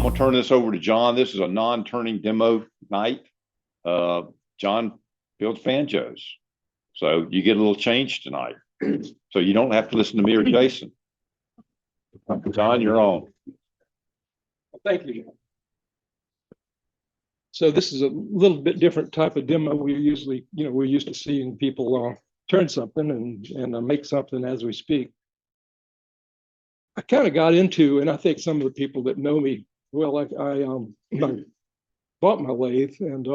gonna turn this over to John. This is a non-turning demo night. John builds banjos, so you get a little change tonight. So you don't have to listen to me or Jason. John, you're on. Thank you. So this is a little bit different type of demo. We usually, we're used to seeing people turn something and make something as we speak. I kind of got into, and I think some of the people that know me well, I bought my lathe and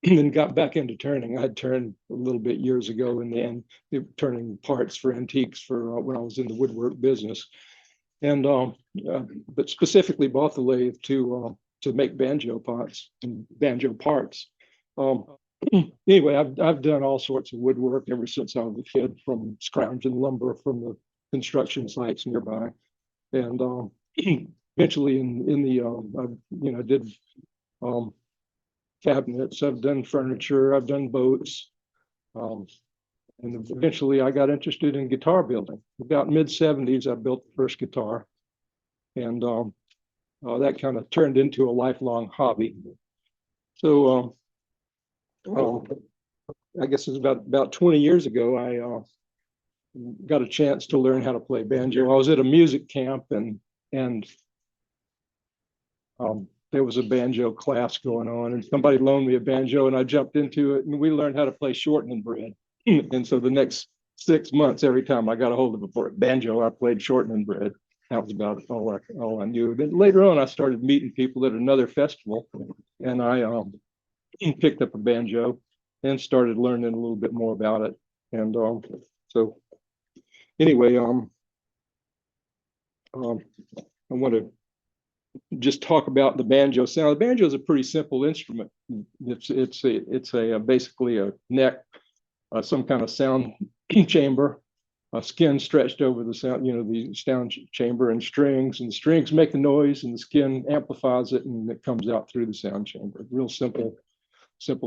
then got back into turning. I had turned a little bit years ago, and then turning parts for antiques for when I was in the woodwork business, and but specifically bought the lathe to make banjo pots and banjo parts. Anyway, I've done all sorts of woodwork ever since I was a kid, from scrounging lumber from the construction sites nearby, and eventually in the I did cabinets. I've done furniture. I've done boats. And eventually I got interested in guitar building. About mid-70s, I built the first guitar. And that kind of turned into a lifelong hobby. So I guess it was about 20 years ago, I got a chance to learn how to play banjo. I was at a music camp and there was a banjo class going on, and somebody loaned me a banjo, and I jumped into it, and we learned how to play shortening bread. And so the next 6 months, every time I got a hold of a banjo, I played shortening bread. That was about all I knew. Then later on, I started meeting people at another festival, and I picked up a banjo and started learning a little bit more about it. And so anyway, I want to just talk about the banjo sound. The banjo is a pretty simple instrument. It's basically a neck, some kind of sound chamber, a skin stretched over the sound, the sound chamber, and the strings make a noise, and the skin amplifies it, and it comes out through the sound chamber. Real simple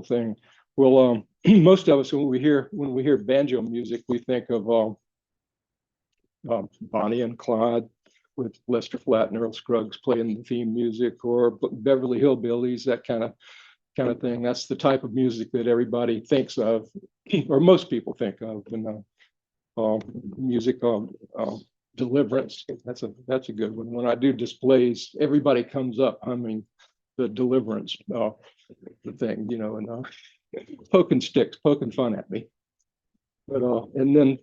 thing. Well, most of us, when we hear banjo music, we think of Bonnie and Clyde, with Lester Flatt and Earl Scruggs playing the theme music, or Beverly Hillbillies, that kind of thing. That's the type of music that everybody thinks of, or most people think of, when music Deliverance. That's a good one. When I do displays, everybody comes up humming the Deliverance the thing, and poking sticks, poking fun at me. But and then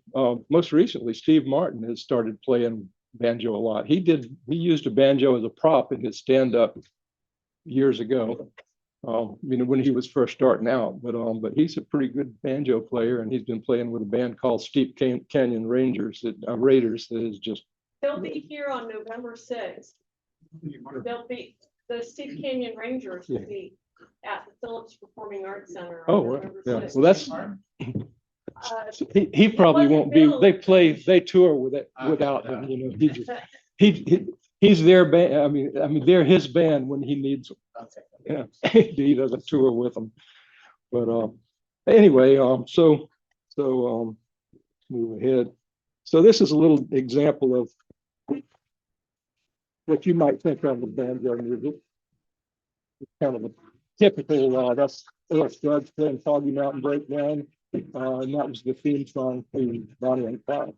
most recently, Steve Martin has started playing banjo a lot. He used a banjo as a prop in his stand-up years ago, when he was first starting out. But he's a pretty good banjo player, and he's been playing with a band called Steep Canyon Raiders that is just. They'll be here on November 6th. They'll be the Steep Canyon Rangers will be at the Phillips Performing Arts Center. Oh, yeah. 6th. Well, that's. He probably won't be. They tour with it without him. He's their band. I mean, they're his band when he needs them. Okay. Yeah, he doesn't tour with them. But anyway, so move ahead. So this is a little example of what you might think of with banjo music. It's kind of a typical. That's Earl Scruggs playing Foggy Mountain Breakdown. And that was the theme song to Bonnie and Clyde.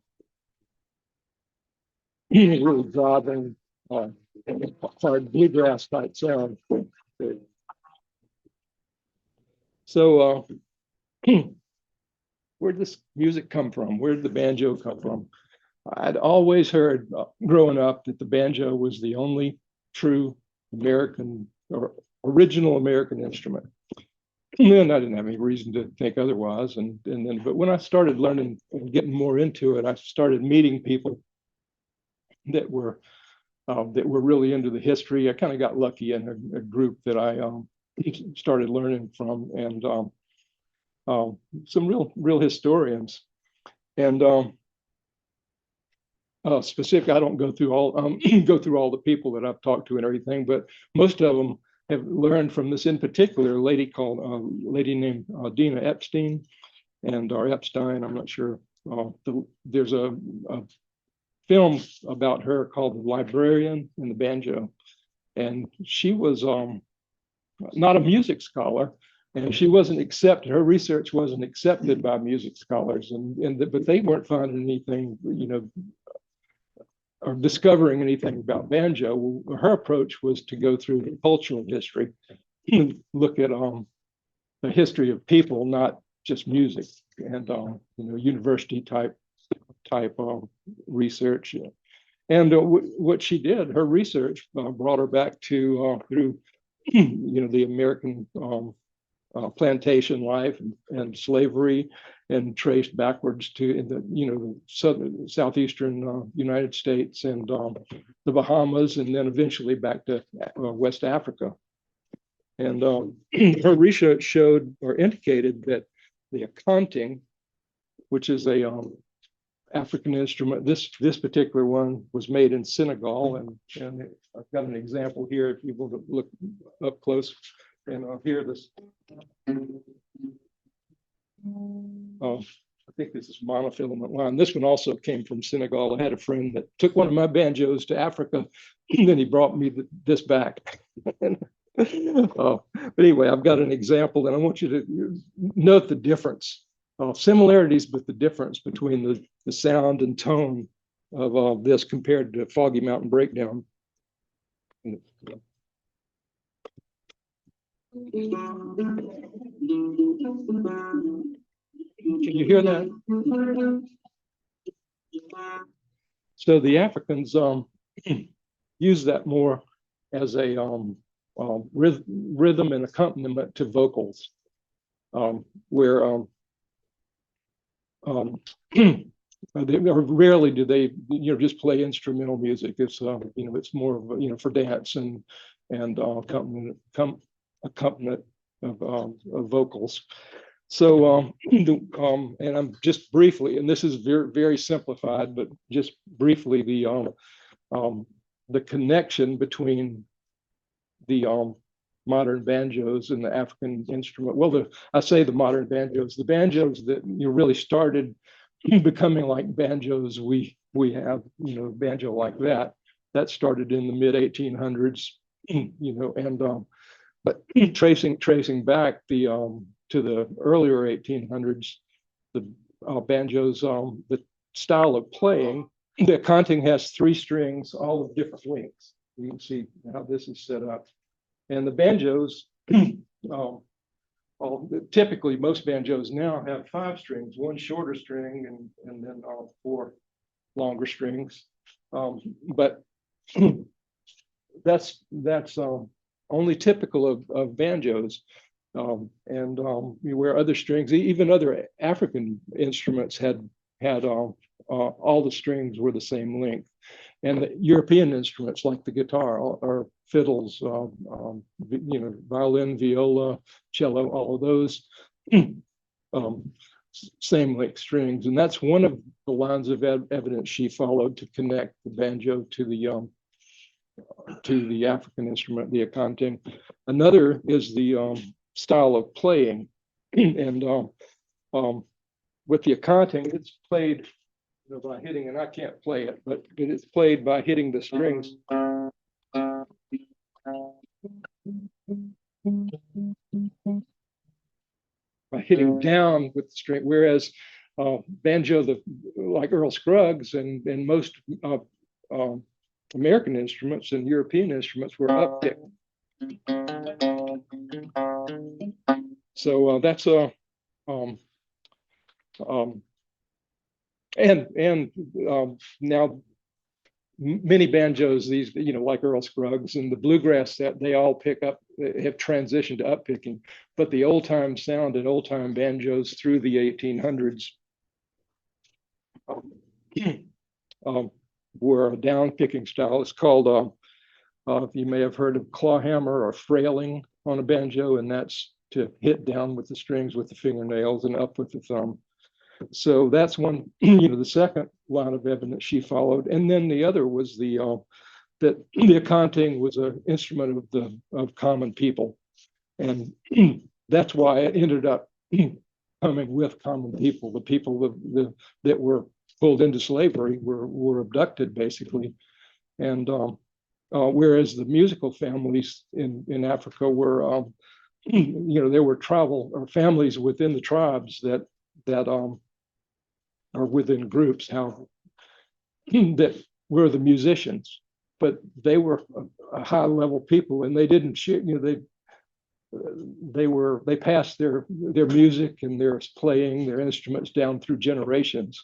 Really driving, hard bluegrass type sound. So, where'd this music come from? Where did the banjo come from? I'd always heard growing up that the banjo was the only true American or original American instrument. And I didn't have any reason to think otherwise. But when I started learning and getting more into it, I started meeting people that were really into the history. I kind of got lucky in a group that I started learning from, and some real historians. And specific, I don't go through all the people that I've talked to and everything, but most of them have learned from this, in particular, a lady named Dina Epstein, or Epstein, I'm not sure. There's a film about her called The Librarian and the Banjo. and she was not a music scholar, and she wasn't accepted. Her research wasn't accepted by music scholars, but they weren't finding anything, or discovering anything about banjo. Her approach was to go through the cultural history, look at the history of people, not just music, and university type research. And what she did, her research brought her back to through the American plantation life and slavery, and traced backwards to the southeastern United States and the Bahamas, and then eventually back to West Africa. And her research showed or indicated that the akanting, which is a African instrument, this particular one was made in Senegal, and I've got an example here if you want to look up close, and I'll hear this. I think this is monofilament line. This one also came from Senegal. I had a friend that took one of my banjos to Africa, and then he brought me this back. But anyway, I've got an example, and I want you to note the difference, similarities, but the difference between the sound and tone of this compared to Foggy Mountain Breakdown. Can you hear that? So the Africans use that more as a rhythm and accompaniment to vocals, where rarely do they just play instrumental music. It's it's more of for dance and accompaniment of vocals. So and I'm just briefly, and this is very, very simplified, but just briefly, the connection between the modern banjos and the African instrument. Well, I say the modern banjos, the banjos that really started becoming like banjos we have, banjo like that started in the mid 1800s, and but tracing back to the earlier 1800s, the banjos, the style of playing, the akanting has 3 strings, all of different lengths. You can see how this is set up. And the banjos, typically most banjos now have 5 strings, 1 shorter string and then 4 longer strings. But that's only typical of banjos. And where other strings, even other African instruments had all the strings were the same length. And the European instruments like the guitar or fiddles, violin, viola, cello, all of those same length strings. And that's one of the lines of evidence she followed to connect the banjo to the African instrument, the akanting. Another is the style of playing, and with the akanting, it's played by hitting, and I can't play it, but it's played by hitting the strings. By hitting down with the string, whereas banjo, like Earl Scruggs and most American instruments and European instruments were upticked. So that's a and now many banjos, these like Earl Scruggs and the bluegrass set, they all pick up, have transitioned to up picking, but the old time sound and old time banjos through the 1800s were a down picking style. It's called you may have heard of claw hammer or frailing on a banjo, and that's to hit down with the strings with the fingernails and up with the thumb. So that's one, the second line of evidence she followed. And then the other was that the akanting was an instrument of common people. And that's why it ended up coming with common people. The people that were pulled into slavery were abducted, basically. And whereas the musical families in Africa were, there were tribal or families within the tribes that are within groups that were the musicians, but they were a high level people, and they didn't share. They passed their music and their playing their instruments down through generations.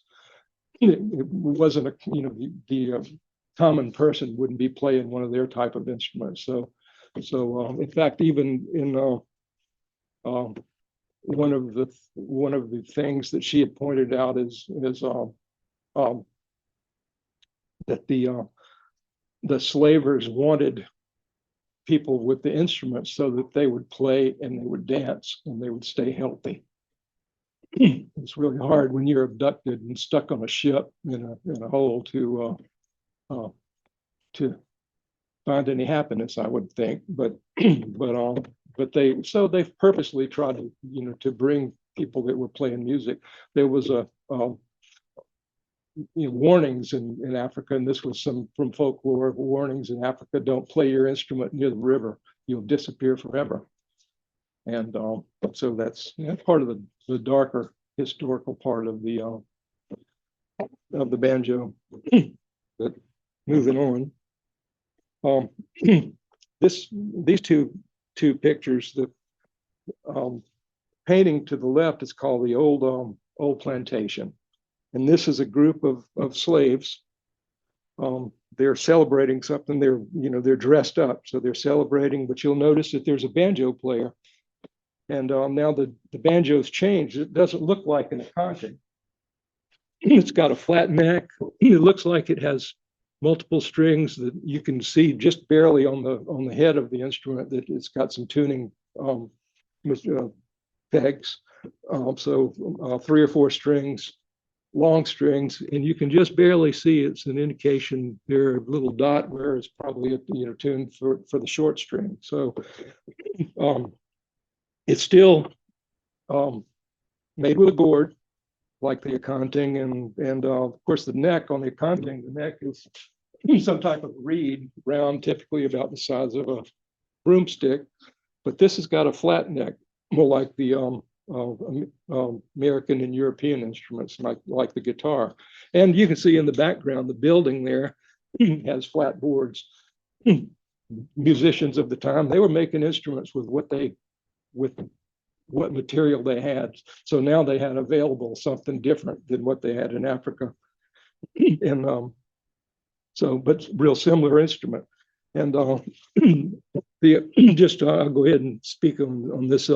It wasn't the common person wouldn't be playing one of their type of instruments. So in fact, even in one of the things that she had pointed out is that the slavers wanted people with the instruments so that they would play and they would dance and they would stay healthy. It's really hard when you're abducted and stuck on a ship in a hole to find any happiness, I would think. But they've purposely tried to bring people that were playing music. There was warnings in Africa, and this was some from folklore. Warnings in Africa: don't play your instrument near the river; you'll disappear forever. And so that's part of the darker historical part of the banjo. But moving on, these two pictures, the painting to the left is called the old plantation, and this is a group of slaves. They're celebrating something. They're dressed up, so they're celebrating. But you'll notice that there's a banjo player. And now the banjo's changed. It doesn't look like an aconte. It's got a flat neck. It looks like it has multiple strings that you can see just barely on the head of the instrument. That it's got some tuning pegs. So 3 or 4 strings, long strings, and you can just barely see it's an indication there. A little dot where it's probably tuned for the short string. So. It's still made with a gourd, like the accounting, and of course the neck on the accounting, the neck is some type of reed, round, typically about the size of a broomstick, but this has got a flat neck, more like the American and European instruments, like the guitar. And you can see in the background, the building there has flat boards. Musicians of the time, they were making instruments with what material they had. So now they had available something different than what they had in Africa. And but real similar instrument. And I'll go ahead and speak on this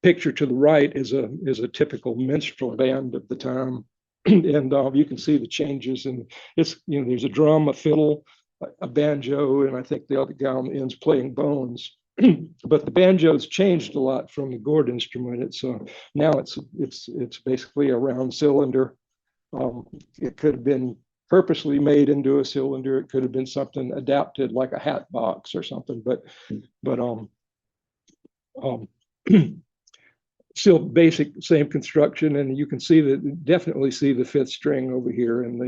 picture to the right is a typical minstrel band of the time. And you can see the changes, and it's there's a drum, a fiddle, a banjo, and I think the other guy on the end's playing bones. But the banjo's changed a lot from the gourd instrument. It's now it's basically a round cylinder. It could have been purposely made into a cylinder. It could have been something adapted like a hat box or something. But still basic, same construction, and you can definitely see the 5th string over here, and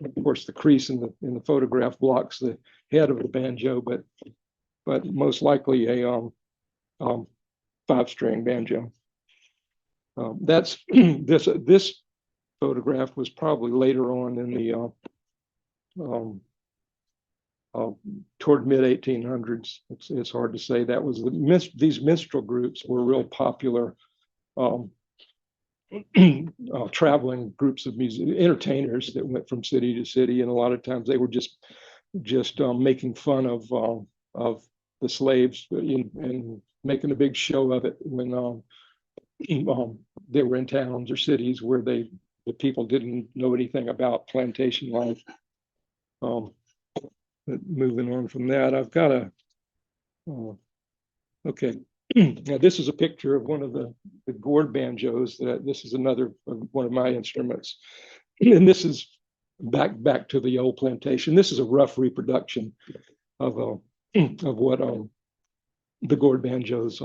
of course the crease in the photograph blocks the head of the banjo, but most likely a 5-string banjo. That's this photograph was probably later on in the toward mid 1800s. It's hard to say. That was these minstrel groups were real popular. Traveling groups of entertainers that went from city to city, and a lot of times they were just making fun of the slaves and making a big show of it when they were in towns or cities where the people didn't know anything about plantation life. Moving on from that, I've got okay. Now this is a picture of one of the gourd banjos. This is another one of my instruments, and this is back to the old plantation. This is a rough reproduction of what the gourd banjos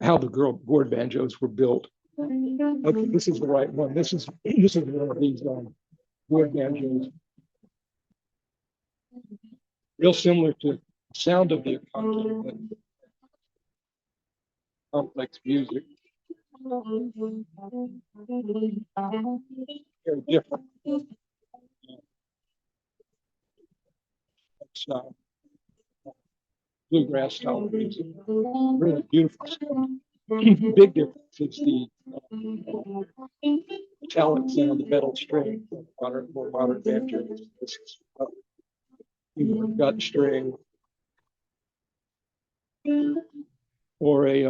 how the gourd banjos were built. Okay, this is the right one. This is one of Wood banjos. Real similar to the sound of the accompaniment, but complex music. Very different. It's bluegrass style of music. Really beautiful stuff. Big difference is the metallic sound, the metal string, more modern banjo. This is gut string or a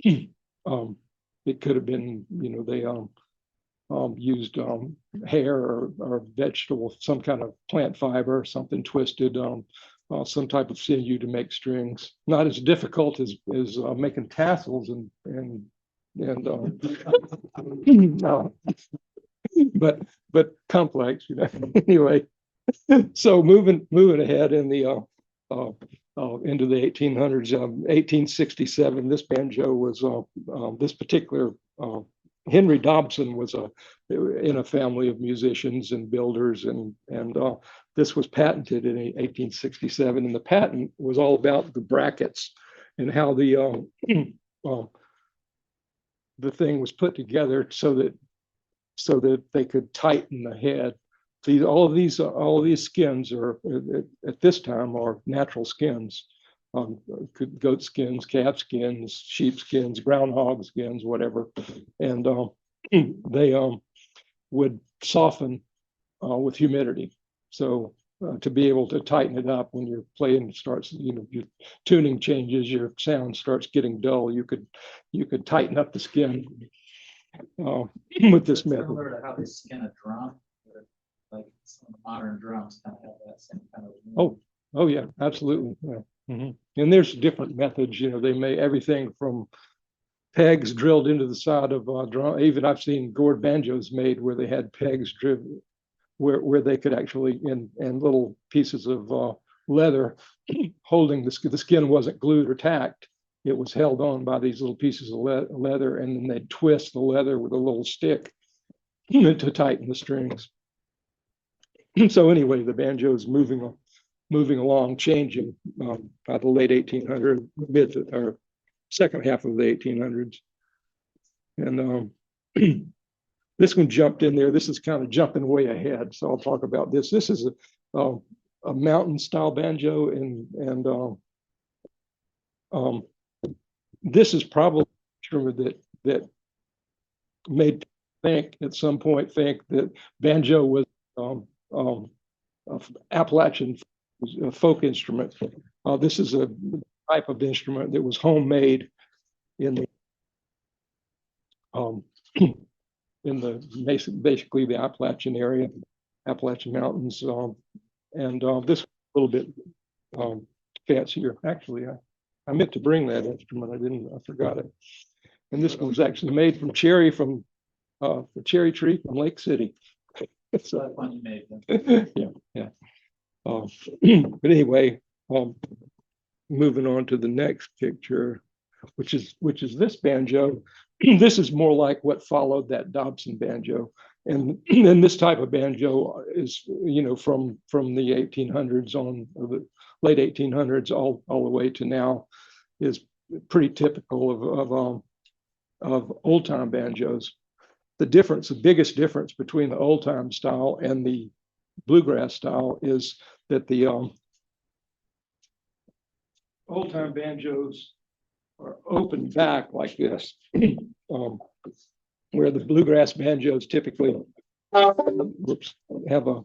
it could have been, they used hair or vegetable, some kind of plant fiber, something twisted, some type of sinew to make strings. Not as difficult as making tassels and no, but complex, Anyway, so moving ahead in the into the 1800s, 1867, this banjo was this particular Henry Dobson was in a family of musicians and builders, and this was patented in 1867, and the patent was all about the brackets and how the thing was put together so that they could tighten the head. See, all of these skins are at this time are natural skins. Goat skins, calf skins, sheep skins, groundhog skins, whatever, and they would soften with humidity. So to be able to tighten it up when you're playing starts, your tuning changes, your sound starts getting dull. You could tighten up the skin with this method. Similar to how they skin a drum, like some modern drums kind of have that same kind of. Oh yeah, absolutely. Yeah. Mm-hmm. And there's different methods. They make everything from pegs drilled into the side of drum. Even I've seen gourd banjos made where they had pegs driven, where they could actually and little pieces of leather holding the skin wasn't glued or tacked. It was held on by these little pieces of leather, and then they'd twist the leather with a little stick to tighten the strings. So anyway, the banjo is moving along, changing by the late 1800s, or second half of the 1800s. And this one jumped in there. This is kind of jumping way ahead, so I'll talk about this. This is a mountain style banjo, and this is probably that made at some point think that banjo was Appalachian folk instrument. This is a type of instrument that was homemade in the basically the Appalachian area, Appalachian Mountains, and this a little bit fancier. Actually, I meant to bring that instrument. I forgot it. And this one was actually made from the cherry tree from Lake City. So that's when you made them. Yeah. But anyway, moving on to the next picture, which is this banjo. This is more like what followed that Dobson banjo, and this type of banjo is from the 1800s on, or the late 1800s all the way to now, is pretty typical of old time banjos. The biggest difference between the old time style and the bluegrass style is that the old time banjos are open back like this, where the bluegrass banjos typically have a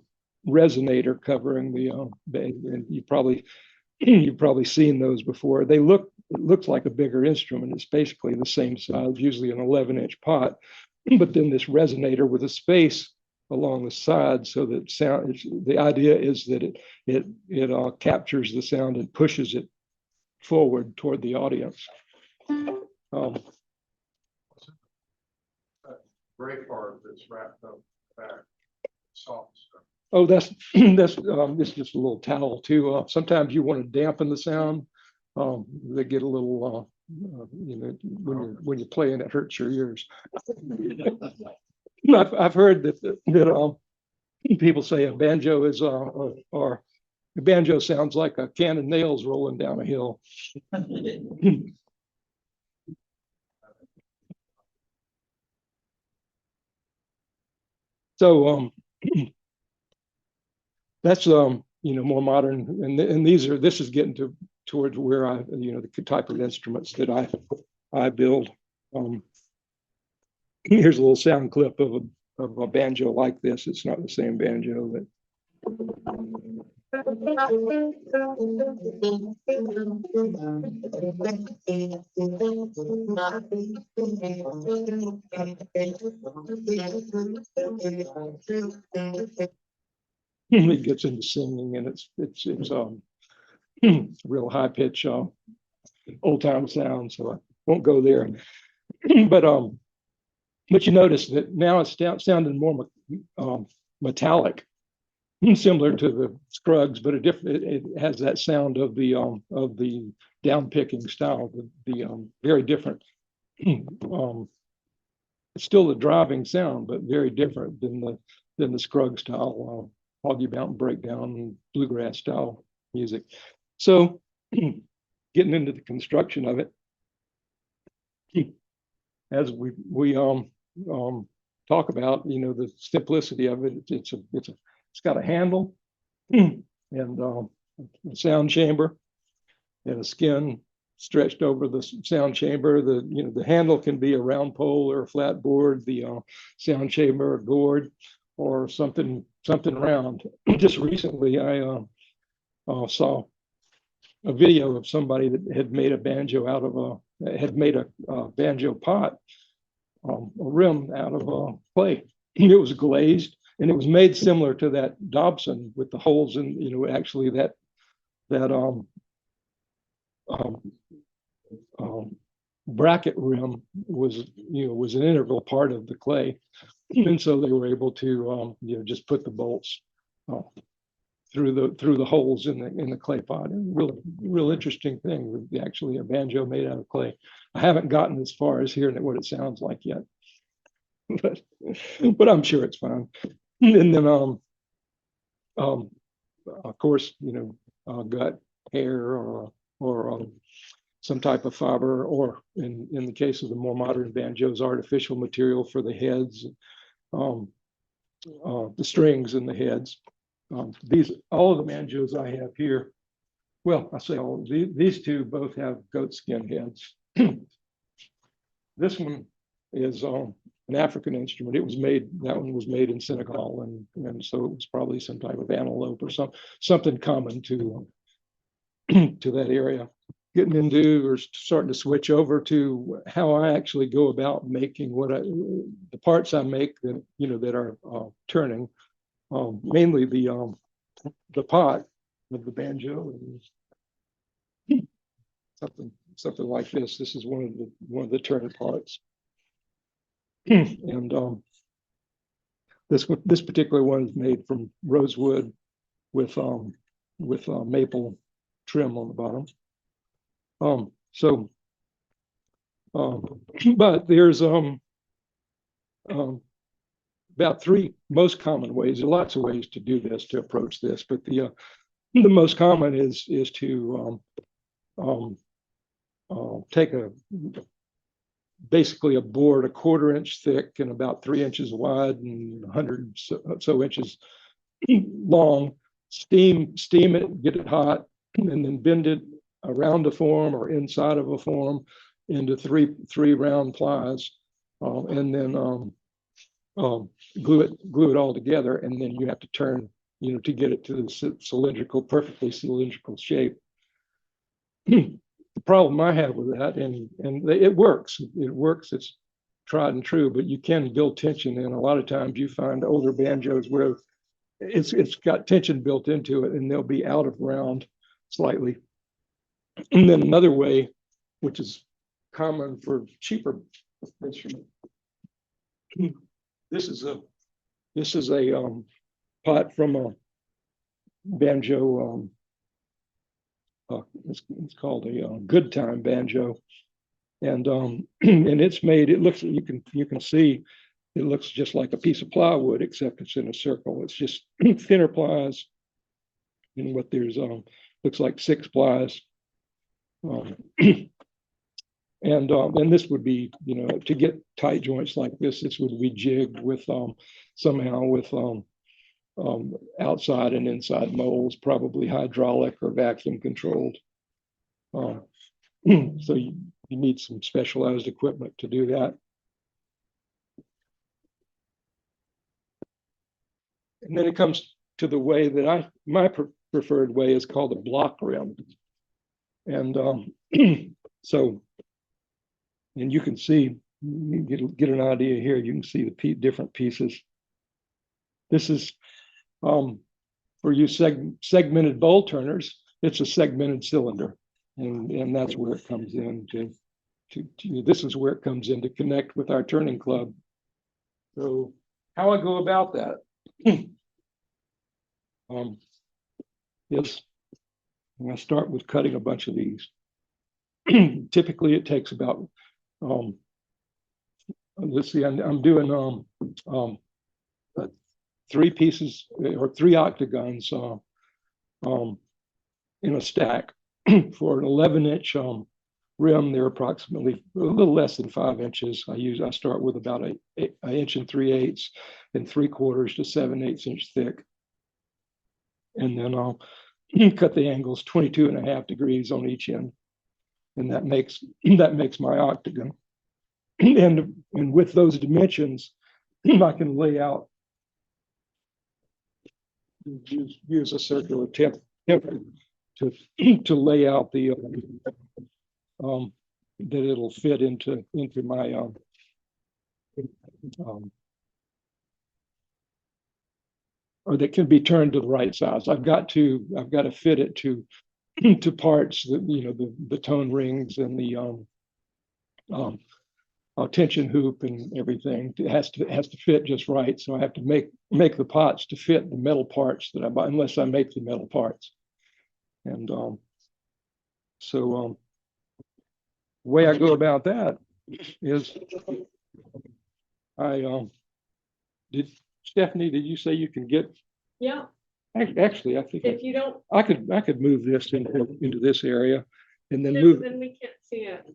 resonator covering the and you've probably seen those before. It looks like a bigger instrument. It's basically the same size, usually an 11-inch pot, but then this resonator with a space along the side, so that the idea is that it captures the sound and pushes it forward toward the audience. Gray part that's wrapped up back, soft stuff. Oh, that's just a little towel too. Sometimes you want to dampen the sound. They get a little, when you're playing, it hurts your ears. I've heard that people say a banjo is or a banjo sounds like a can of nails rolling down a hill. So that's more modern, and this is getting towards where the type of instruments that I build. Here's a little sound clip of a banjo like this. It's not the same banjo, but it gets into singing, and it's real high pitch old time sound. So I won't go there, but you notice that now it's sounding more metallic, similar to the Scruggs, but it has that sound of the down picking style, the very different. It's still a driving sound, but very different than the Scruggs style, Hoggy Mountain Breakdown, bluegrass style music. So, getting into the construction of it, as we talk about, the simplicity of it. It's got a handle and a sound chamber and a skin stretched over the sound chamber. The handle can be a round pole or a flat board. The sound chamber, a gourd, or something round. Just recently, I saw a video of somebody that had made a banjo out of had made a banjo pot, a rim out of clay. It was glazed, and it was made similar to that Dobson with the holes in, actually that bracket rim was an integral part of the clay, and so they were able to just put the bolts through the holes in the clay pot. Real interesting thing. Actually, a banjo made out of clay. I haven't gotten as far as hearing what it sounds like yet, but I'm sure it's fine. And then of course, gut, hair, or some type of fiber, or in the case of the more modern banjos, artificial material for the heads, the strings and the heads. All of the banjos I have here, well, I say all, these two both have goat skin heads. This one is an African instrument. That one was made in Senegal, and so it was probably some type of antelope or something common to that area. Getting into or starting to switch over to how I actually go about making the parts I make that are turning, mainly the pot of the banjo, and something like this. This is one of the turn parts, and this particular one is made from rosewood with maple trim on the bottom. But there's about three most common ways. There are lots of ways to do this, to approach this, but the most common is to take basically a board 1/4 inch thick and about 3 inches wide and 100 so inches long. Steam it, get it hot, and then bend it around a form or inside of a form into three round plies, and then glue it all together, and then you have to turn, to get it to the perfectly cylindrical shape. The problem I have with that, and it works. It's tried and true, but you can build tension, and a lot of times you find older banjos where it's got tension built into it, and they'll be out of round slightly. And then another way, which is common for cheaper instrument, this is a pot from a banjo. It's called a good time banjo, and and it's made. It looks, you can see it looks just like a piece of plywood, except it's in a circle. It's just thinner plies. And what there's looks like 6 plies. And this would be, to get tight joints like this would be jigged with somehow with outside and inside molds, probably hydraulic or vacuum controlled. So you need some specialized equipment to do that. And then it comes to the way that my preferred way is called a block rim. And so, and you can see, you get an idea here, you can see the different pieces. This is, for you segmented bowl turners, it's a segmented cylinder. And that's where it comes in this is where it comes in to connect with our turning club. So how I go about that? Yes, I'm going to start with cutting a bunch of these. Typically, it takes about, let's see, I'm doing 3 pieces or 3 octagons in a stack. For an 11-inch rim, they're approximately a little less than 5 inches. I start with about an 1 3/8 and 3/4 to 7/8 inch thick. And then I'll cut the angles 22.5 degrees on each end. And that makes my octagon. And with those dimensions, I can lay out, use a circular template to lay out the that it'll fit into my or that can be turned to the right size. I've got to fit it to parts that the tone rings and the tension hoop and everything. It has to fit just right. So I have to make the pots to fit the metal parts that I buy, unless I make the metal parts. And so the way I go about that is Stephanie, did you say you can get? Yeah, Actually, I think if you don't, I could move this into this area and then then we can't see it.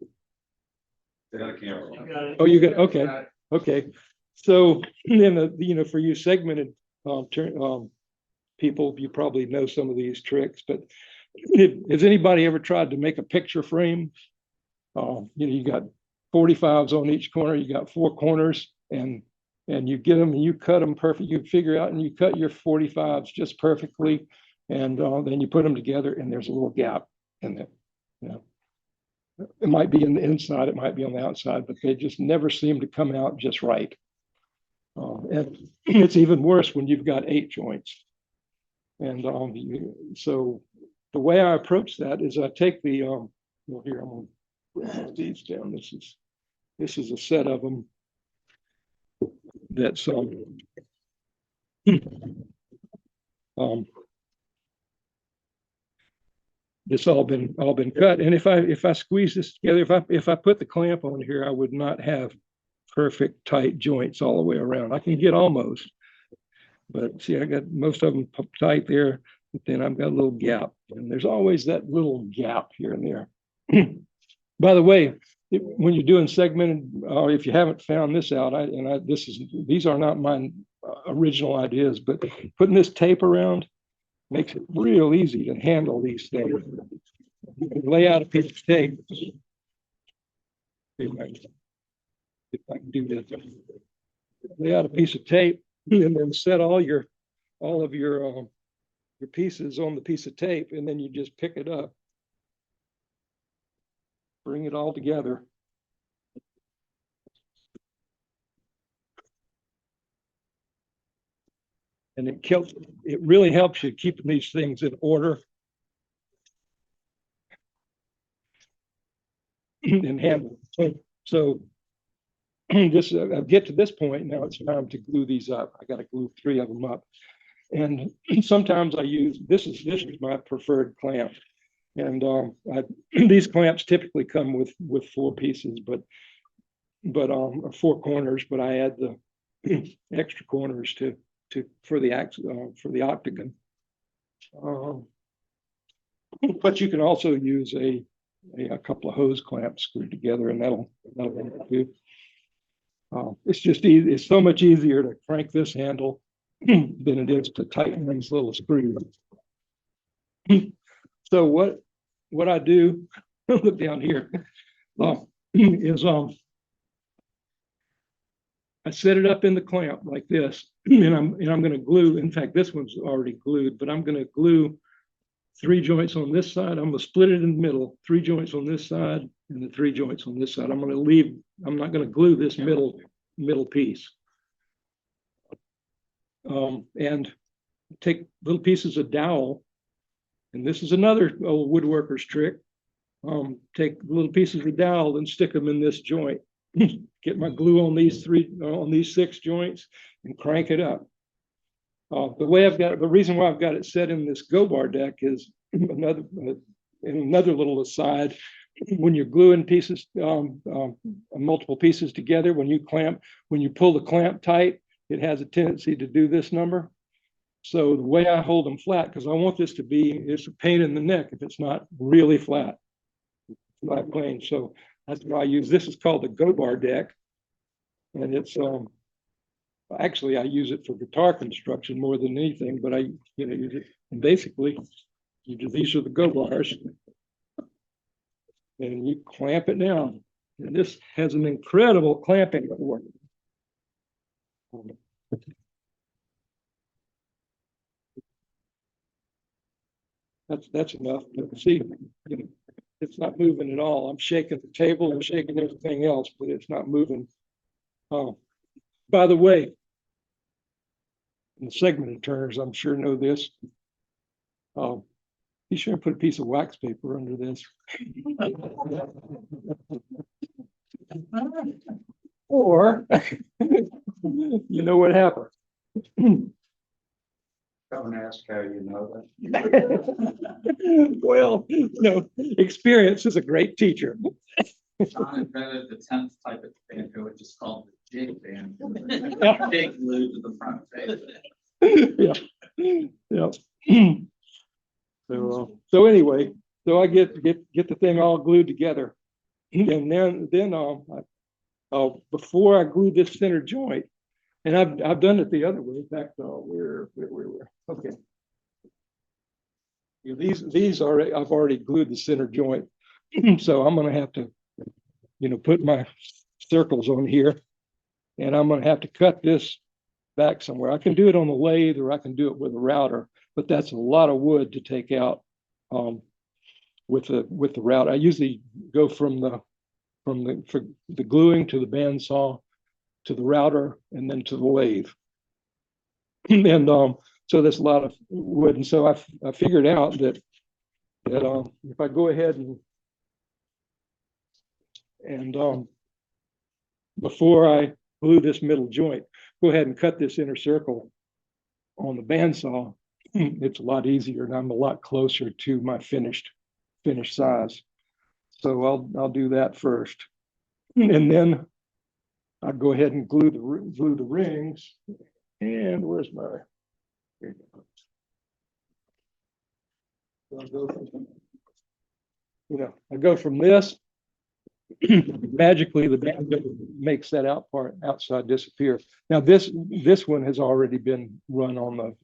Oh, you got, okay. So then for you segmented people, you probably know some of these tricks, but has anybody ever tried to make a picture frame? You got 45s on each corner, you got 4 corners, and you get them and you cut them perfect. You figure out and you cut your 45s just perfectly, and then you put them together and there's a little gap in it. It might be in the inside, it might be on the outside, but they just never seem to come out just right. And it's even worse when you've got 8 joints. And so the way I approach that is I take the well, here, I'm going to put these down. This is a set of them that's it's all been cut. And if I squeeze this together, if I put the clamp on here, I would not have perfect tight joints all the way around. I can get almost, but see, I got most of them tight there, but then I've got a little gap, and there's always that little gap here and there. By the way, when you're doing segmented, if you haven't found this out, these are not my original ideas, but putting this tape around makes it real easy to handle these things. You can lay out a piece of tape. If I can do this, lay out a piece of tape and then set all of your pieces on the piece of tape, and then you just pick it up, bring it all together. And it really helps you keep these things in order and handle. So this I get to this point now. It's time to glue these up. I got to glue 3 of them up, and sometimes I use this is my preferred clamp, and these clamps typically come with 4 pieces, but 4 corners. But I add extra corners for the octagon. But you can also use a couple of hose clamps screwed together, and that'll do. It's just easy. It's so much easier to crank this handle than it is to tighten these little screws. So what I do, look down here, is I set it up in the clamp like this, and I'm going to glue. In fact, this one's already glued, but I'm going to glue 3 joints on this side. I'm going to split it in the middle, 3 joints on this side, and the 3 joints on this side. I'm not going to glue this middle piece. And take little pieces of dowel, and this is another old woodworker's trick. Take little pieces of dowel and stick them in this joint. Get my glue on these 6 joints and crank it up. The reason why I've got it set in this go-bar deck is another little aside. When you're gluing pieces, multiple pieces together, when you pull the clamp tight, it has a tendency to do this number. So the way I hold them flat, because I want this to be, it's a pain in the neck if it's not really flat, flat plane. So that's why I use this. Is called the go-bar deck, and it's actually I use it for guitar construction more than anything. But use it, and basically, these are the go-bars, and you clamp it down. And this has an incredible clamping force. That's enough. See, it's not moving at all. I'm shaking the table, I'm shaking everything else, but it's not moving. By the way, in the segmented turners, I'm sure know this. Be sure to put a piece of wax paper under this. Or, you know what happened. Come and ask how you know that. Well, experience is a great teacher. John invented the 10th type of banjo, which is called the jig banjo. Jig glued to the front face. Yeah. So anyway, so I get the thing all glued together, and then before I glue this center joint, and I've done it the other way. In fact, where okay. These are I've already glued the center joint, so I'm going to have to, put my circles on here, and I'm going to have to cut this back somewhere. I can do it on the lathe, or I can do it with a router, but that's a lot of wood to take out with the router. I usually go from the gluing to the bandsaw to the router and then to the lathe. And so there's a lot of wood. And so I figured out that if I go ahead and before I glue this middle joint, go ahead and cut this inner circle on the bandsaw, it's a lot easier, and I'm a lot closer to my finished size. So I'll do that first, and then I'll go ahead and glue the rings. And where's my? Here you go. I go from this. Magically, the banjo makes that outside disappear. Now this one has already been run on the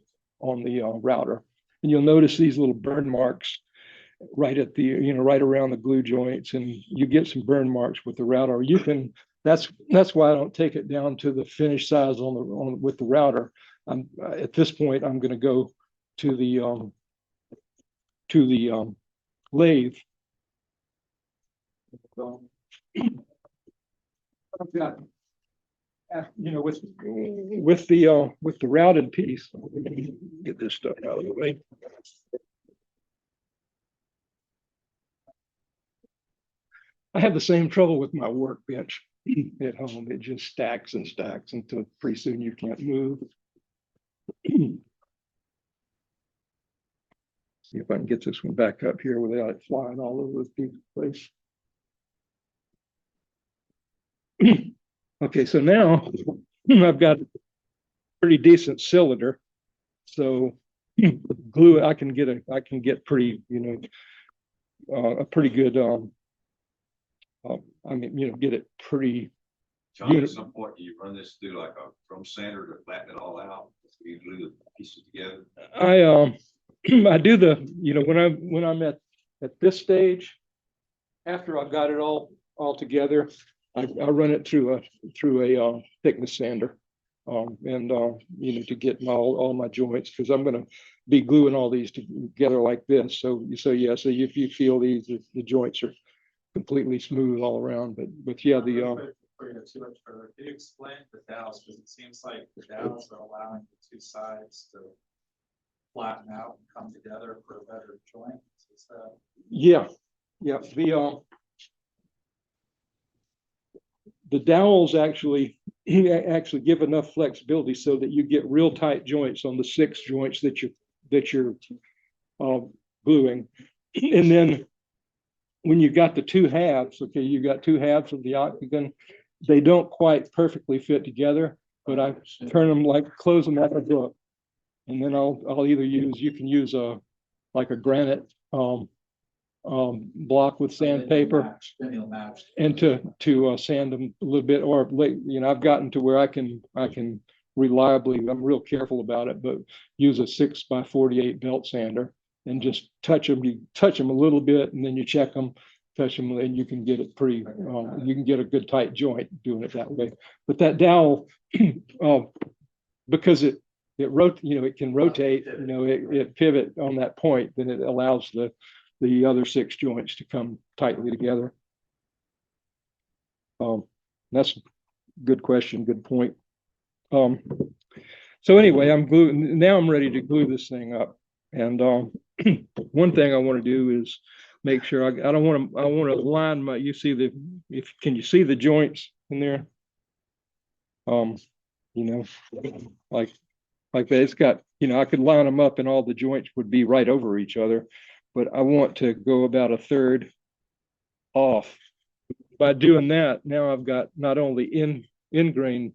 router, and you'll notice these little burn marks right at the right around the glue joints, and you get some burn marks with the router. You can. That's why I don't take it down to the finished size with the router. At this point, I'm going to go to the lathe. I've got, with the routed piece. Get this stuff out of the way. I have the same trouble with my workbench at home. It just stacks and stacks until pretty soon you can't move. See if I can get this one back up here without it flying all over the place. Okay, so now I've got a pretty decent cylinder, so glue I can get pretty, a pretty good I mean, get it pretty. John, at some point, do you run this through like a drum sander to flatten it all out? You glue the pieces together? I do when I'm at this stage, after I've got it all together, I run it through a thickness sander. And to get all my joints, because I'm going to be gluing all these together like this. So if you feel the joints are completely smooth all around, but yeah, Before you go too much further, can you explain the dowels? Because it seems like the dowels are allowing the two sides to flatten out and come together for a better joint. yeah, the dowels actually give enough flexibility so that you get real tight joints on the 6 joints that you're gluing, and then when you got the 2 halves, okay, you got 2 halves of the octagon, they don't quite perfectly fit together, but I turn them close them like a book, and then I'll either you can use a granite block with sandpaper and to sand them a little bit, or I've gotten to where I can reliably, I'm real careful about it, but use a 6x48 belt sander and just touch them a little bit, and then you check them, touch them, and you can get it pretty, you can get a good tight joint doing it that way. But that dowel, because it can rotate, it pivot on that point, then it allows the other 6 joints to come tightly together. That's a good question, good point. So anyway, now I'm ready to glue this thing up. And one thing I want to do is make sure I want to line my, can you see the joints in there? Like that. It's got, I could line them up and all the joints would be right over each other, but I want to go about 1/3 off. By doing that, now I've got not only in grain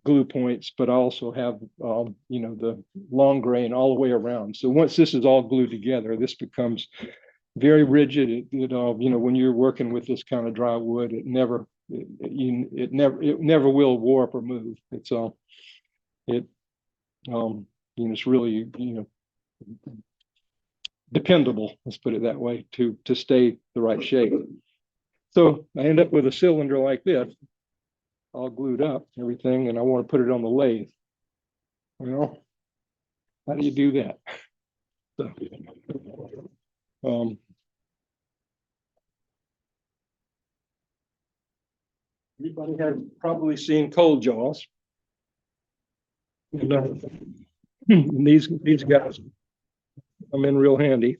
glue points, but I also have, the long grain all the way around. So once this is all glued together, this becomes very rigid. When you're working with this kind of dry wood, it never will warp or move. It's really, dependable, let's put it that way, to stay the right shape. So I end up with a cylinder like this, all glued up, everything, and I want to put it on the lathe. Well, how do you do that? So, everybody has probably seen cold jaws. And these guys come in real handy.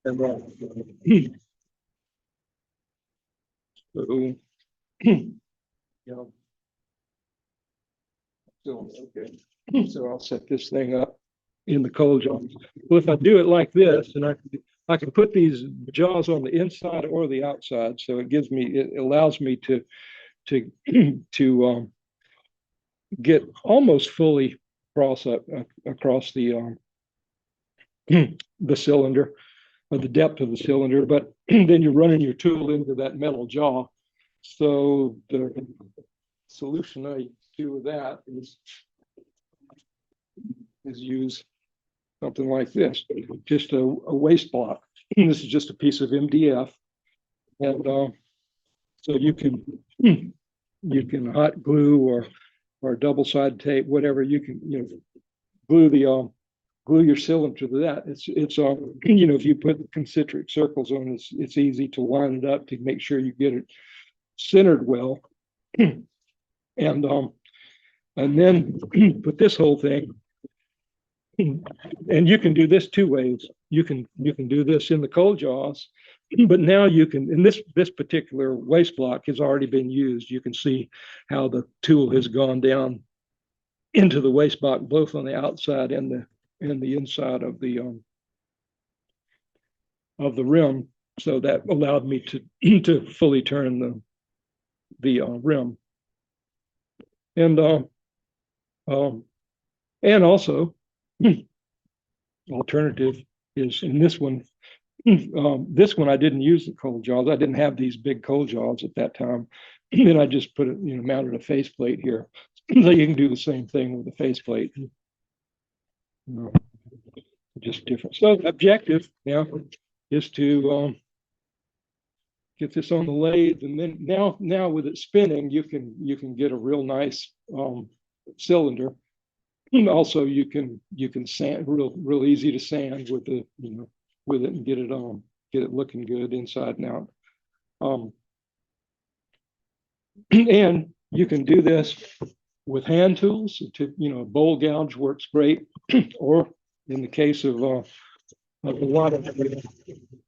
And so, okay. So I'll set this thing up in the cold jaw. Well, if I do it like this, and I can put these jaws on the inside or the outside, so it allows me to get almost fully across the cylinder, or the depth of the cylinder, but then you're running your tool into that metal jaw. So the solution I do with that is use something like this, just a waste block. This is just a piece of MDF, and so you can hot glue or double side tape, whatever you can, glue your cylinder to that. It's if you put concentric circles on, it's easy to line it up to make sure you get it centered well, and then put this whole thing. And you can do this 2 ways. You can do this in the cold jaws, but now you can, in this particular waste block has already been used. You can see how the tool has gone down into the waste block, both on the outside and the inside of the rim. So that allowed me to fully turn the rim. And also alternative is in this one. This one I didn't use the cold jaws. I didn't have these big cold jaws at that time. And I just put it, mounted a faceplate here. So you can do the same thing with a faceplate. Just different. So objective now is to get this on the lathe, and then now with it spinning, you can get a real nice cylinder. And also you can sand real easy to sand with the with it and get it looking good inside and out. And you can do this with hand tools. To bowl gouge works great, or in the case of a lot of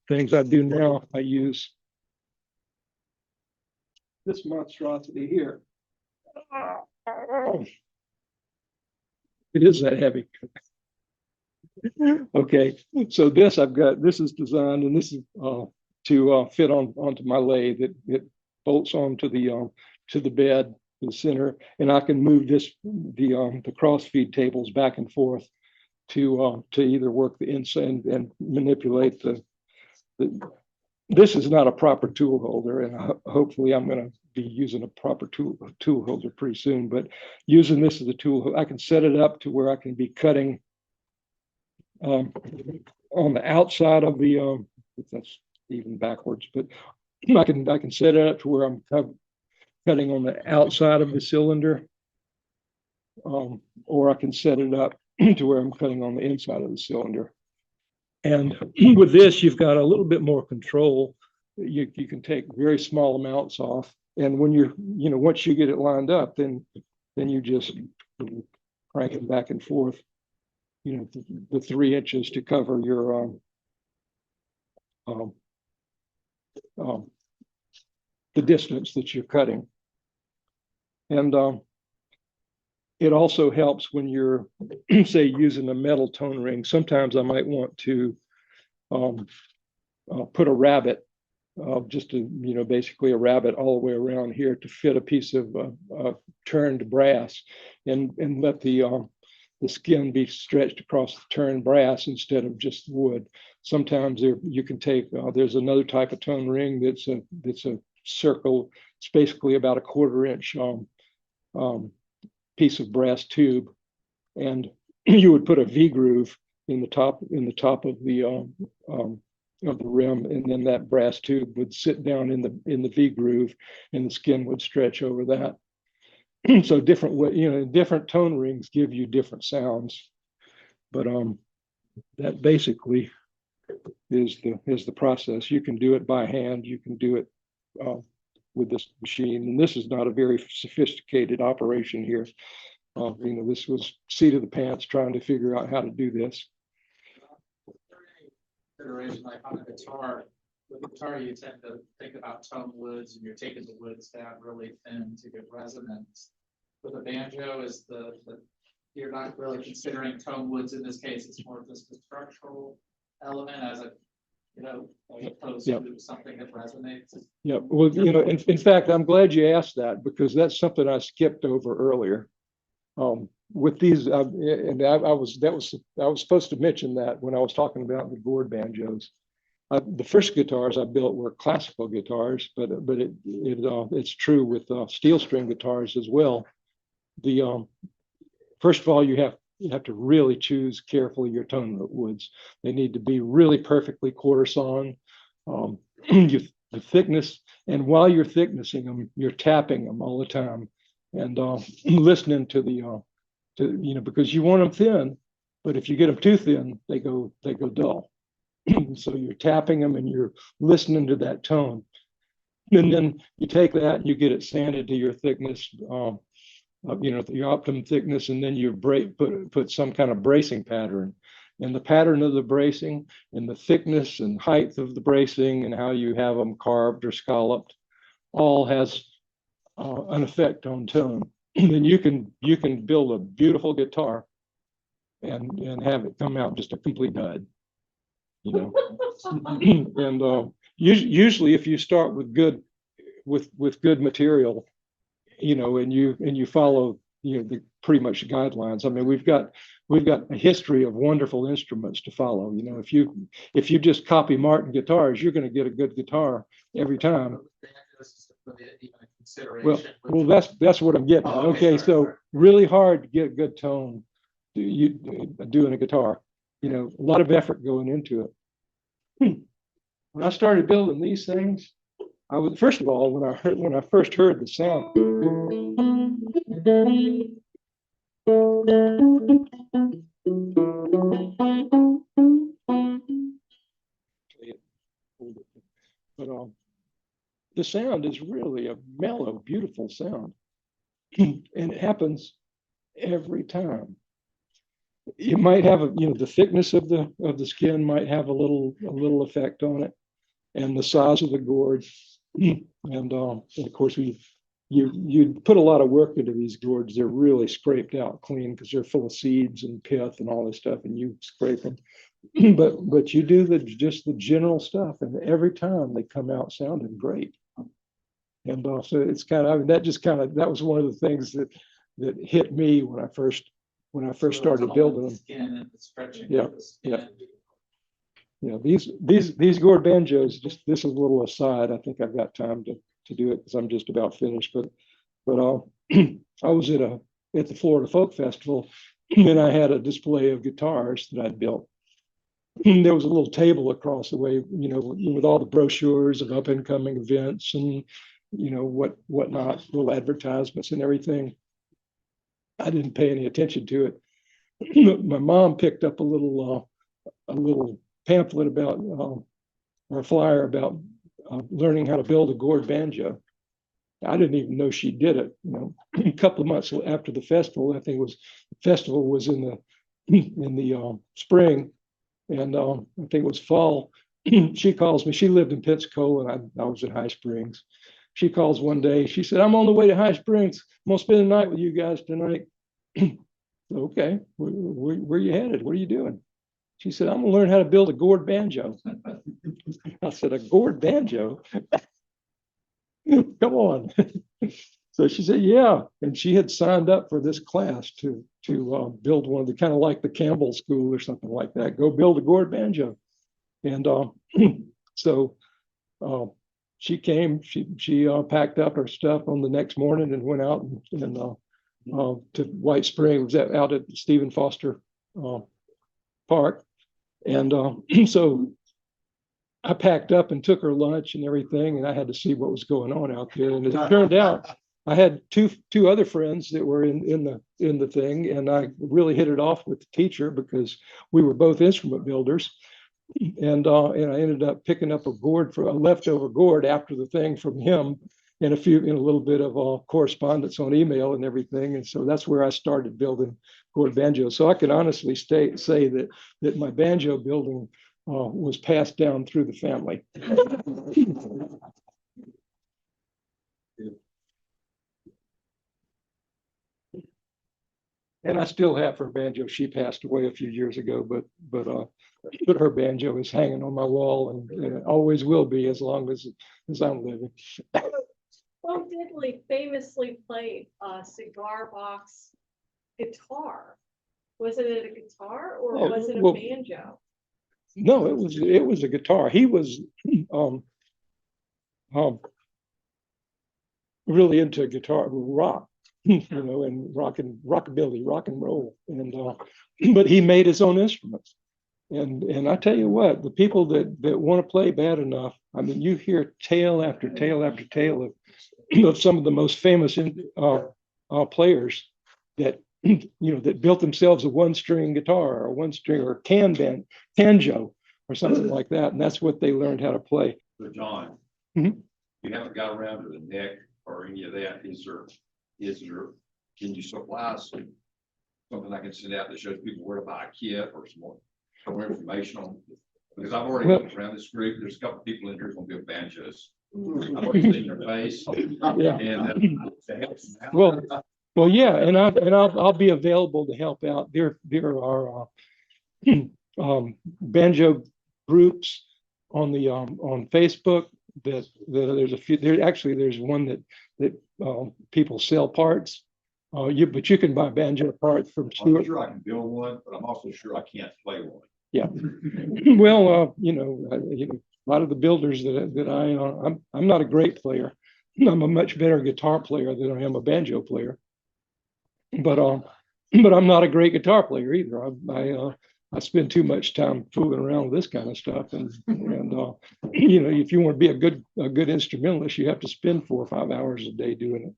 things I do now, I use this monstrosity here. It is that heavy. Okay, so this is designed, and this is to fit onto my lathe. It bolts onto the bed, the center, and I can move the cross feed tables back and forth to either work the inside and manipulate the. This is not a proper tool holder, and hopefully I'm going to be using a proper tool holder pretty soon. But using this as a tool, I can set it up to where I can be cutting on the outside of the. That's even backwards, but I can set it up to where I'm cutting on the outside of the cylinder, or I can set it up to where I'm cutting on the inside of the cylinder. And with this, you've got a little bit more control. You can take very small amounts off, and when once you get it lined up, then you just crank it back and forth. The 3 inches to cover your the distance that you're cutting. And it also helps when you're, say, using a metal tone ring. Sometimes I might want to put a rabbet, just basically a rabbet all the way around here to fit a piece of turned brass, and let the skin be stretched across the turned brass instead of just wood. Sometimes you can take, there's another type of tone ring that's a circle. It's basically about a 1/4 inch piece of brass tube, and you would put a V groove in the top of the rim, and then that brass tube would sit down in the V groove, and the skin would stretch over that. So different tone rings give you different sounds, but that basically is the process. You can do it by hand. You can do it with this machine, and this is not a very sophisticated operation here. This was seat of the pants trying to figure out how to do this. Consideration, like on a guitar, with a guitar you tend to think about tone woods, and you're taking the woods down really thin to get resonance. With a banjo, you're not really considering tone woods in this case. It's more just a structural element as opposed to something that resonates. Yeah, well, in fact, I'm glad you asked that, because that's something I skipped over earlier. With these, and I was supposed to mention that when I was talking about the gourd banjos. The first guitars I built were classical guitars, but it's true with steel string guitars as well. First of all, you have to really choose carefully your tone woods. They need to be really perfectly 1/4 sawn. The thickness, and while you're thicknessing them, you're tapping them all the time, and listening to because you want them thin, but if you get them too thin, they go dull. So you're tapping them and you're listening to that tone, and then you take that and you get it sanded to your thickness. The optimum thickness, and then you put some kind of bracing pattern, and the pattern of the bracing and the thickness and height of the bracing and how you have them carved or scalloped all has an effect on tone. And you can build a beautiful guitar and have it come out just a complete dud, And usually if you start with good with good material, and you follow, the pretty much guidelines. I mean, we've got a history of wonderful instruments to follow. If you just copy Martin guitars, you're going to get a good guitar every time. Well, that's what I'm getting at. Oh, Okay, sorry, so sorry. really hard to get a good tone doing a guitar. A lot of effort going into it. When I started building these things, I was, first of all, when I first heard the sound. But the sound is really a mellow, beautiful sound, and it happens every time. It might have the thickness of the skin might have a little effect on it, and the size of the gourd, and of course you put a lot of work into these gourds. They're really scraped out clean because they're full of seeds and pith and all this stuff, and you scrape them. but you do just the general stuff, and every time they come out sounding great. And so it's kind of, I mean, that was one of the things that hit me when I first started building them. Skin and the stretching Yeah, of the skin. These gourd banjos, just this is a little aside. I think I've got time to do it because I'm just about finished. But I was at the Florida Folk Festival, and I had a display of guitars that I'd built. There was a little table across the way, with all the brochures of up and coming events and whatnot, little advertisements and everything. I didn't pay any attention to it. My mom picked up a little pamphlet about or a flyer about learning how to build a gourd banjo. I didn't even know she did it. A couple of months after the festival, I think the festival was in the spring, and I think it was fall. She calls me. She lived in Pensacola, and I was in High Springs. She calls one day. She said, "I'm on the way to High Springs. I'm gonna spend the night with you guys tonight." Okay, where you headed? What are you doing? She said, "I'm gonna learn how to build a gourd banjo." I said, "A gourd banjo? Come on." So she said, "Yeah," and she had signed up for this class to build one of the, kind of like the Campbell School or something like that. Go build a gourd banjo. And so she came. She packed up her stuff on the next morning and went out and to White Springs, out at Stephen Foster Park. And so I packed up and took her lunch and everything, and I had to see what was going on out there. And as it turned out, I had two other friends that were in the thing, and I really hit it off with the teacher because we were both instrument builders. And I ended up picking up a leftover gourd after the thing from him, and a little bit of correspondence on email and everything. And so that's where I started building gourd banjos. So I can honestly say that my banjo building was passed down through the family. And I still have her banjo. She passed away a few years ago, but her banjo is hanging on my wall, and it always will be as long as I'm living. Well, Diddley famously played a cigar box guitar. Was it a guitar or was it a banjo? No, it was a guitar. He was really into guitar rock, and rockabilly, rock and roll, and but he made his own instruments. And I tell you what, the people that want to play bad enough, I mean, you hear tale after tale after tale of some of the most famous players that that built themselves a one-string guitar or one-string or banjo or something like that, and that's what they learned how to play. So John, Mhm. you haven't got around to the neck or any of that. Can you supply something I can send out that shows people where to buy a kit or some more information on? Because I've already looked around this group. There's a couple people in here who's going to build banjos. I've already seen their face. Yeah. And Well, yeah, and I'll be available to help out. There are banjo groups on Facebook. there's a few, there's one that people sell parts. But you can buy banjo parts from I'm Stewart. sure I can build one, but I'm also sure I can't play one. Yeah. Well, a lot of the builders I'm not a great player. I'm a much better guitar player than I am a banjo player. But I'm not a great guitar player either. I spend too much time fooling around with this kind of stuff, and if you want to be a good instrumentalist, you have to spend 4 or 5 hours a day doing it.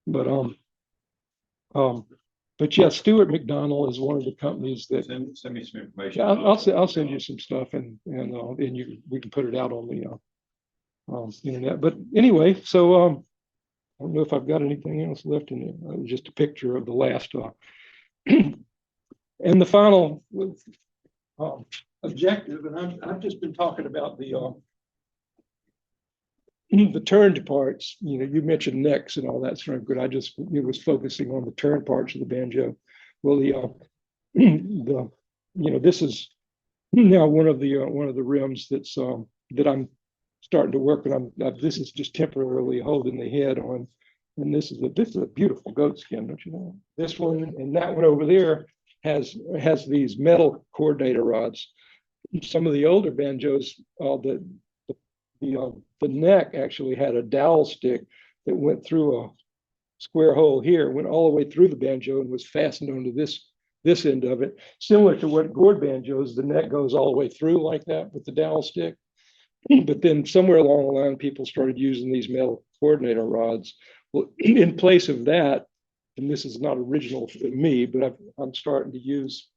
But but yeah, Stewart McDonald is one of the companies that. Send me some information. Yeah, I'll send you some stuff, and we can put it out on the internet. But anyway, so I don't know if I've got anything else left in there. Just a picture of the last. And the final objective, and I've just been talking about the turned parts. You mentioned necks and all that sort of good. I just was focusing on the turned parts of the banjo. Well, this is now one of the rims that I'm starting to work on. This is just temporarily holding the head on, and this is a beautiful goat skin, don't you know? This one and that one over there has these metal coordinator rods. Some of the older banjos, the neck actually had a dowel stick that went through a square hole here, went all the way through the banjo and was fastened onto this end of it. Similar to what gourd banjos, the neck goes all the way through like that with the dowel stick. But then somewhere along the line, people started using these metal coordinator rods. Well, in place of that, and this is not original for me, but I'm starting to use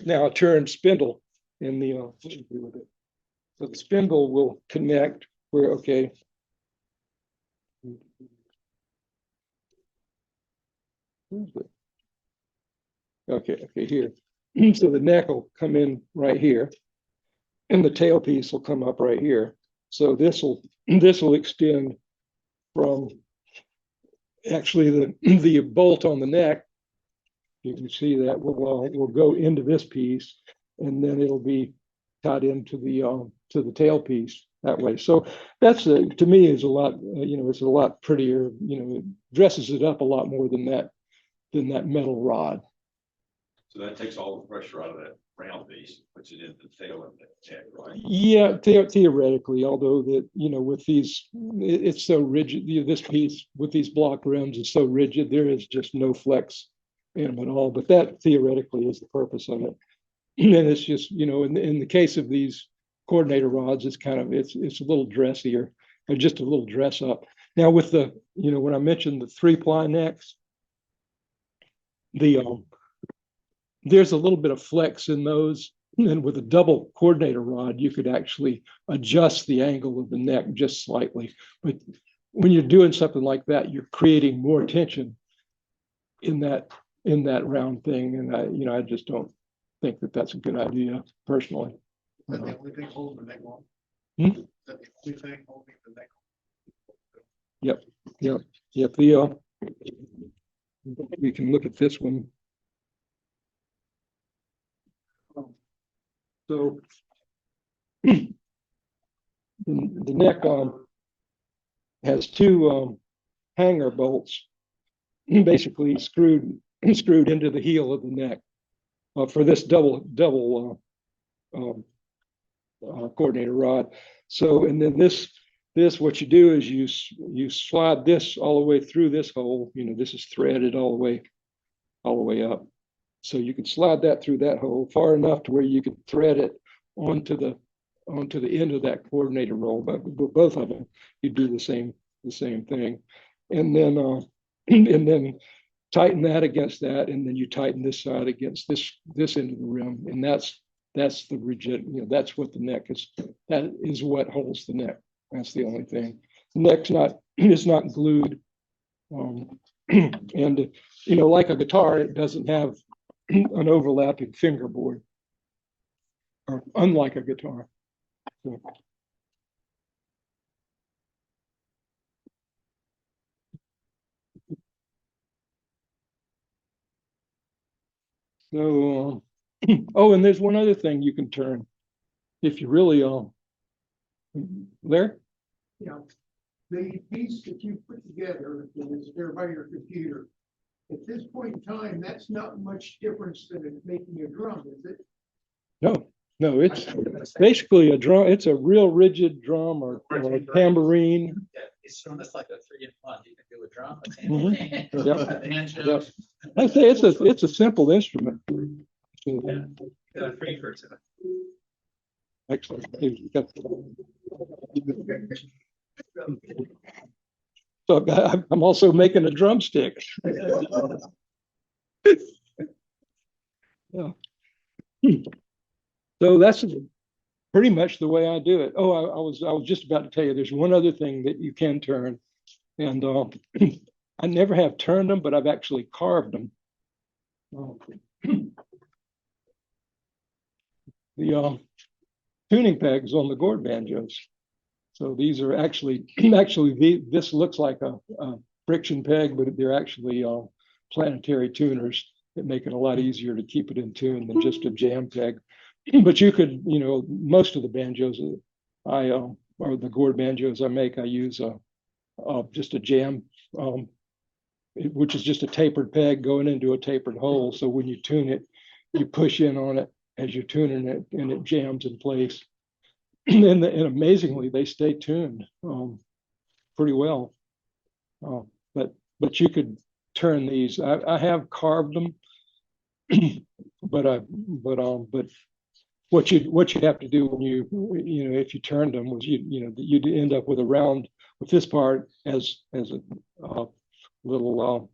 now a turned spindle in the with it. So the spindle will connect where, okay. Okay, here. So the neck will come in right here, and the tailpiece will come up right here. So this will extend from actually the bolt on the neck. You can see that will go into this piece, and then it'll be tied into the tailpiece that way. So that's to me is a lot. It's a lot prettier. It dresses it up a lot more than that metal rod. So that takes all the pressure out of that round piece, puts it into the tail of the tech, right? Yeah, theoretically, although that with these, it's so rigid. This piece with these block rims is so rigid, there is just no flex in them at all. But that theoretically is the purpose of it. And it's just in the case of these coordinator rods, it's a little dressier, or just a little dress up. Now with the when I mentioned the 3-ply necks, there's a little bit of flex in those. And with a double coordinator rod, you could actually adjust the angle of the neck just slightly. But when you're doing something like that, you're creating more tension in that round thing. And I just don't think that that's a good idea personally. Is that the only thing holding the neck on? Hmm? Is that the only thing holding the neck Yep. We can look at this one. So the neck has 2 hanger bolts, basically screwed into the heel of the neck for this double coordinator rod. So, and then this what you do is you slide this all the way through this hole. This is threaded all the way up. So you could slide that through that hole far enough to where you could thread it onto the end of that coordinator roll. But both of them, you do the same thing, and then tighten that against that, and then you tighten this side against this end of the rim, and that's the rigid. That's what the neck is. That is what holds the neck. That's the only thing. The neck's not glued, and like a guitar, it doesn't have an overlapping fingerboard, or unlike a guitar. So, oh, and there's one other thing you can turn. if you really, there, Yeah, the piece that you put together is there by your computer. At this point in time, that's not much difference than making a drum, is it? no, it's basically a drum. It's a real rigid drum or a tambourine. Yeah, it's almost like a 3-in-1. You can do a drum, a Mhm. tambourine, Yep. a banjo. Yep. I say it's a simple instrument. Yeah. Got a free for it. Excellent. So I'm also making a drumstick. Yeah. So that's pretty much the way I do it. Oh, I was just about to tell you, there's one other thing that you can turn, and I never have turned them, but I've actually carved them. The tuning pegs on the gourd banjos. So these are actually this looks like a friction peg, but they're actually planetary tuners that make it a lot easier to keep it in tune than just a jam peg. But you could, most of the banjos or the gourd banjos I make, I use just a jam, which is just a tapered peg going into a tapered hole. So when you tune it, you push in on it as you're tuning it, and it jams in place. And amazingly, they stay tuned pretty well. But you could turn these. I have carved them, but what you have to do when if you turned them was you'd end up with a round with this part as a little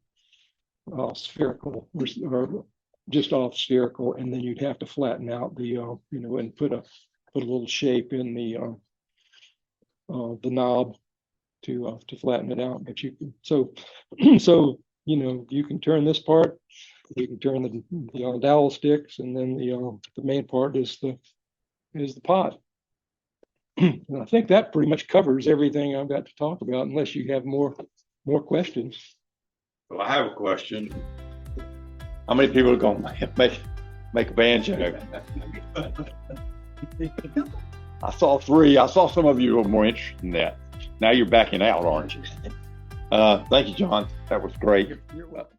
spherical or just off spherical, and then you'd have to flatten out the and put a little shape in the knob to flatten it out. But you can you can turn this part, you can turn the dowel sticks, and then the main part is the pot. And I think that pretty much covers everything I've got to talk about, unless you have more questions. Well, I have a question. How many people are going to make a banjo? I saw 3. I saw some of you were more interested in that. Now you're backing out, aren't you? Thank you, John. That was great. You're welcome.